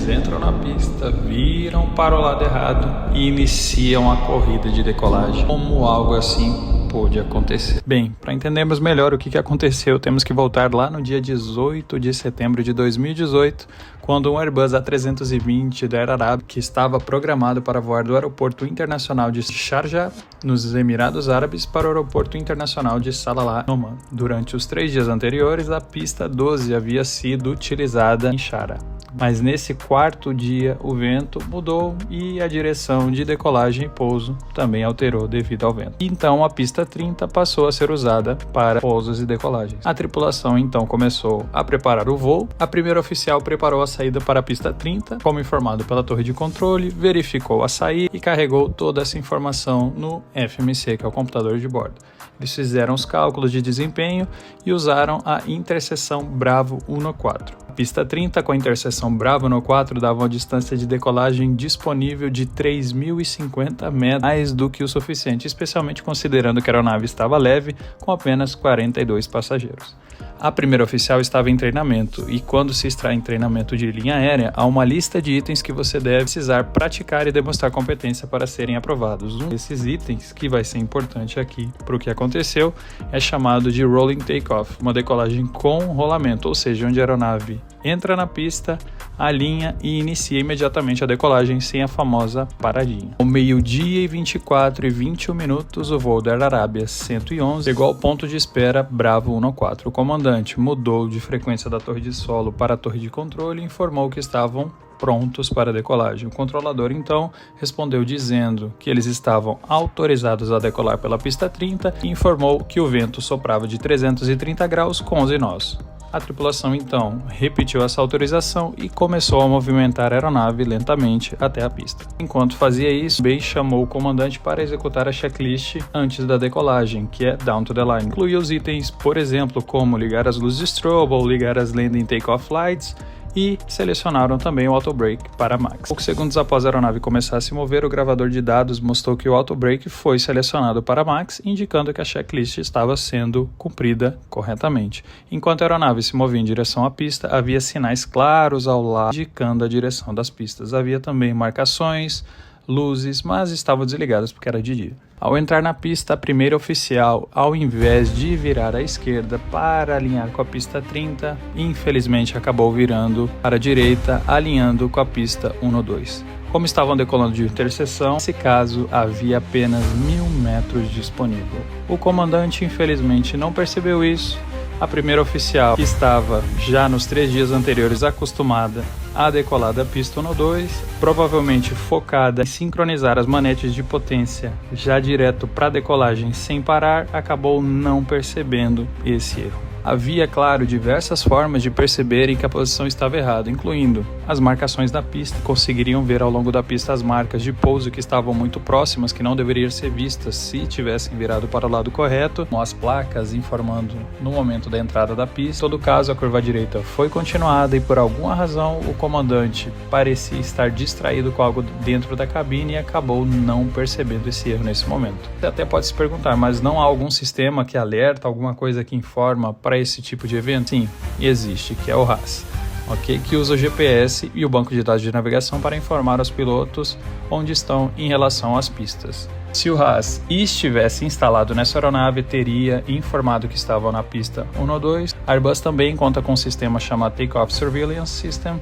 Eles entram na pista, viram para o lado errado e iniciam a corrida de decolagem. Como algo assim pôde acontecer? Bem, para entendermos melhor o que aconteceu, temos que voltar lá no dia 18 de setembro de 2018, quando um Airbus A320 da Air Arab, que estava programado para voar do aeroporto internacional de Sharjah, nos Emirados Árabes, para o aeroporto internacional de Salalah, Oman. Durante os 3 dias anteriores, a pista 12 havia sido utilizada em Sharjah. Mas nesse 4º dia o vento mudou e a direção de decolagem e pouso também alterou devido ao vento. Então a pista 30 passou a ser usada para pousos e decolagens. A tripulação então começou a preparar o voo. A primeira oficial preparou a saída para a pista 30, como informado pela torre de controle, verificou a saída e carregou toda essa informação no FMC, que é o computador de bordo. Eles fizeram os cálculos de desempenho e usaram a interseção Bravo 1-4. A pista 30 com a interseção Bravo 1-4 dava uma distância de decolagem disponível de 3.050 metros, mais do que o suficiente, especialmente considerando que a aeronave estava leve, com apenas 42 passageiros. A primeira oficial estava em treinamento, e quando se está em treinamento de linha aérea, há uma lista de itens que você deve precisar praticar e demonstrar competência para serem aprovados. Um desses itens, que vai ser importante aqui para o que aconteceu, é chamado de Rolling Takeoff, uma decolagem com rolamento, ou seja, onde a aeronave entra na pista, alinha e inicia imediatamente a decolagem sem a famosa paradinha. Ao meio-dia e 24 e 21 minutos, o voo da Air Arabia 111 chegou ao ponto de espera Bravo 1-4. O comandante mudou de frequência da torre de solo para a torre de controle e informou que estavam prontos para a decolagem. O controlador então respondeu dizendo que eles estavam autorizados a decolar pela pista 30 e informou que o vento soprava de 330 graus com 11 nós. A tripulação então repetiu essa autorização e começou a movimentar a aeronave lentamente até a pista. Enquanto fazia isso, Bay chamou o comandante para executar a checklist antes da decolagem, que é Down to the Line. Incluía os itens, por exemplo, como ligar as luzes de strobe ou ligar as landing take-off lights, e selecionaram também o auto-brake para Max. Poucos segundos após a aeronave começar a se mover, o gravador de dados mostrou que o auto-brake foi selecionado para Max, indicando que a checklist estava sendo cumprida corretamente. Enquanto a aeronave se movia em direção à pista, havia sinais claros ao lado indicando a direção das pistas. Havia também marcações, luzes, mas estavam desligadas porque era de dia. Ao entrar na pista, a primeira oficial, ao invés de virar à esquerda para alinhar com a pista 30, infelizmente acabou virando para a direita, alinhando com a pista 1-2. Como estavam decolando de interseção, nesse caso havia apenas 1.000 metros disponível. O comandante infelizmente não percebeu isso. A primeira oficial, que estava já nos 3 dias anteriores acostumada a decolar da pista 1-2, provavelmente focada em sincronizar as manetes de potência já direto para a decolagem sem parar, acabou não percebendo esse erro. Havia, claro, diversas formas de perceberem que a posição estava errada, incluindo as marcações da pista. Conseguiriam ver ao longo da pista as marcas de pouso que estavam muito próximas, que não deveriam ser vistas se tivessem virado para o lado correto, como as placas informando no momento da entrada da pista. Em todo caso, a curva direita foi continuada e por alguma razão o comandante parecia estar distraído com algo dentro da cabine e acabou não percebendo esse erro nesse momento. Você até pode se perguntar, mas não há algum sistema que alerta, alguma coisa que informa para esse tipo de evento? Sim, existe, que é o RAS, ok? Que usa o GPS e o banco de dados de navegação para informar aos pilotos onde estão em relação às pistas. Se o RAS estivesse instalado nessa aeronave, teria informado que estavam na pista 1-2. A Airbus também conta com um sistema chamado Takeoff Surveillance System,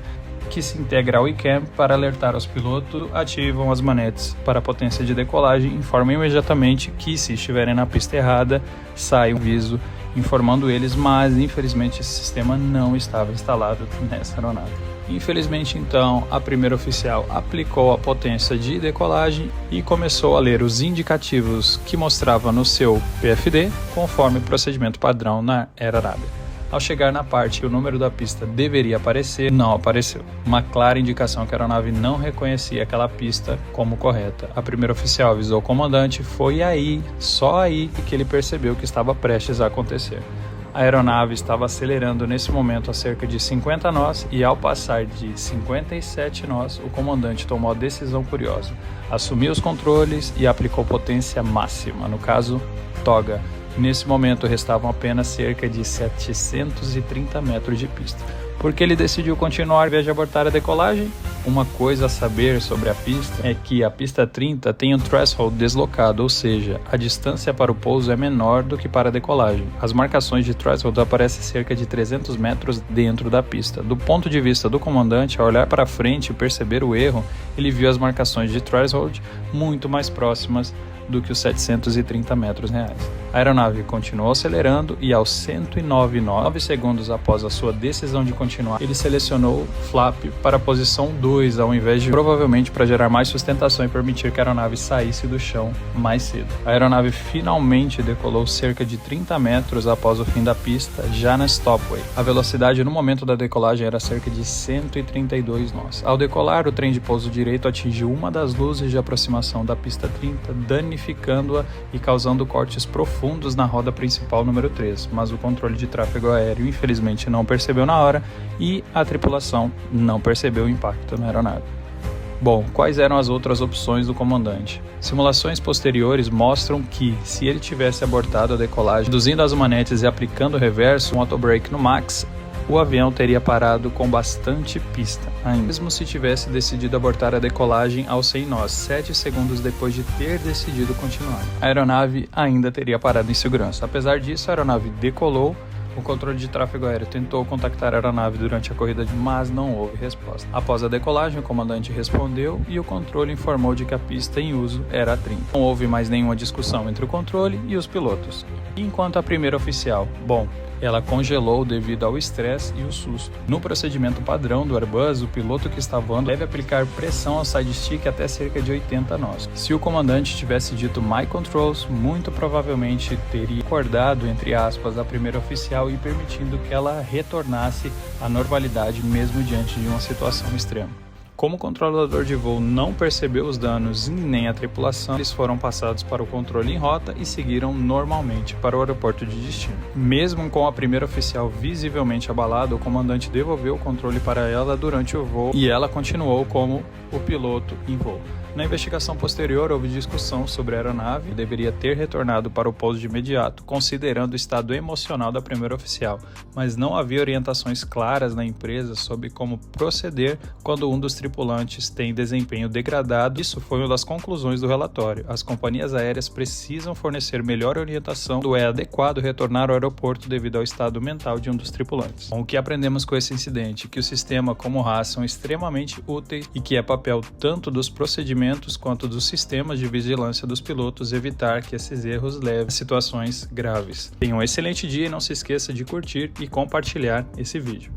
que se integra ao ICAM para alertar os pilotos, ativam as manetes para a potência de decolagem e informam imediatamente que, se estiverem na pista errada, sai um aviso informando eles, mas infelizmente esse sistema não estava instalado nessa aeronave. Infelizmente, então, a primeira oficial aplicou a potência de decolagem e começou a ler os indicativos que mostrava no seu PFD, conforme o procedimento padrão na Air Arabia. Ao chegar na parte que o número da pista deveria aparecer, não apareceu. Uma clara indicação que a aeronave não reconhecia aquela pista como correta. A primeira oficial avisou o comandante, foi aí, só aí, que ele percebeu que estava prestes a acontecer. A aeronave estava acelerando nesse momento a cerca de 50 nós e ao passar de 57 nós, o comandante tomou a decisão curiosa. Assumiu os controles e aplicou potência máxima, no caso, toga. Nesse momento restavam apenas cerca de 730 metros de pista. Por que ele decidiu continuar ao invés de abortar a decolagem? Uma coisa a saber sobre a pista é que a pista 30 tem um threshold deslocado, ou seja, a distância para o pouso é menor do que para a decolagem. As marcações de threshold aparecem cerca de 300 metros dentro da pista. Do ponto de vista do comandante, ao olhar para frente e perceber o erro, ele viu as marcações de threshold muito mais próximas do que os 730 metros reais. A aeronave continuou acelerando e aos 109 segundos após a sua decisão de continuar, ele selecionou o flap para a posição 2 ao invés de provavelmente para gerar mais sustentação e permitir que a aeronave saísse do chão mais cedo. A aeronave finalmente decolou cerca de 30 metros após o fim da pista, já na stopway. A velocidade no momento da decolagem era cerca de 132 nós. Ao decolar, o trem de pouso direito atingiu uma das luzes de aproximação da pista 30, danificando-a e causando cortes profundos na roda principal número 3, mas o controle de tráfego aéreo infelizmente não percebeu na hora e a tripulação não percebeu o impacto na aeronave. Bom, quais eram as outras opções do comandante? Simulações posteriores mostram que, se ele tivesse abortado a decolagem, reduzindo as manetes e aplicando o reverso, um autobrake no max, o avião teria parado com bastante pista, ainda mesmo se tivesse decidido abortar a decolagem aos 100 nós, 7 segundos depois de ter decidido continuar. A aeronave ainda teria parado em segurança. Apesar disso, a aeronave decolou. O controle de tráfego aéreo tentou contactar a aeronave durante a corrida, mas não houve resposta. Após a decolagem, o comandante respondeu e o controle informou de que a pista em uso era a 30. Não houve mais nenhuma discussão entre o controle e os pilotos. Enquanto a primeira oficial, ela congelou devido ao estresse e o susto. No procedimento padrão do Airbus, o piloto que está voando deve aplicar pressão ao side stick até cerca de 80 nós. Se o comandante tivesse dito "My controls", muito provavelmente teria acordado, entre aspas, a primeira oficial e permitindo que ela retornasse à normalidade mesmo diante de uma situação extrema. Como o controlador de voo não percebeu os danos e nem a tripulação, eles foram passados para o controle em rota e seguiram normalmente para o aeroporto de destino. Mesmo com a primeira oficial visivelmente abalada, o comandante devolveu o controle para ela durante o voo e ela continuou como o piloto em voo. Na investigação posterior, houve discussão sobre a aeronave que deveria ter retornado para o pouso de imediato, considerando o estado emocional da primeira oficial, mas não havia orientações claras na empresa sobre como proceder quando um dos tripulantes tem desempenho degradado. Isso foi uma das conclusões do relatório. As companhias aéreas precisam fornecer melhor orientação quando é adequado retornar ao aeroporto devido ao estado mental de um dos tripulantes. O que aprendemos com esse incidente? Que o sistema como RAS são extremamente úteis e que é papel tanto dos procedimentos quanto dos sistemas de vigilância dos pilotos evitar que esses erros levem a situações graves. Tenha um excelente dia e não se esqueça de curtir e compartilhar esse vídeo.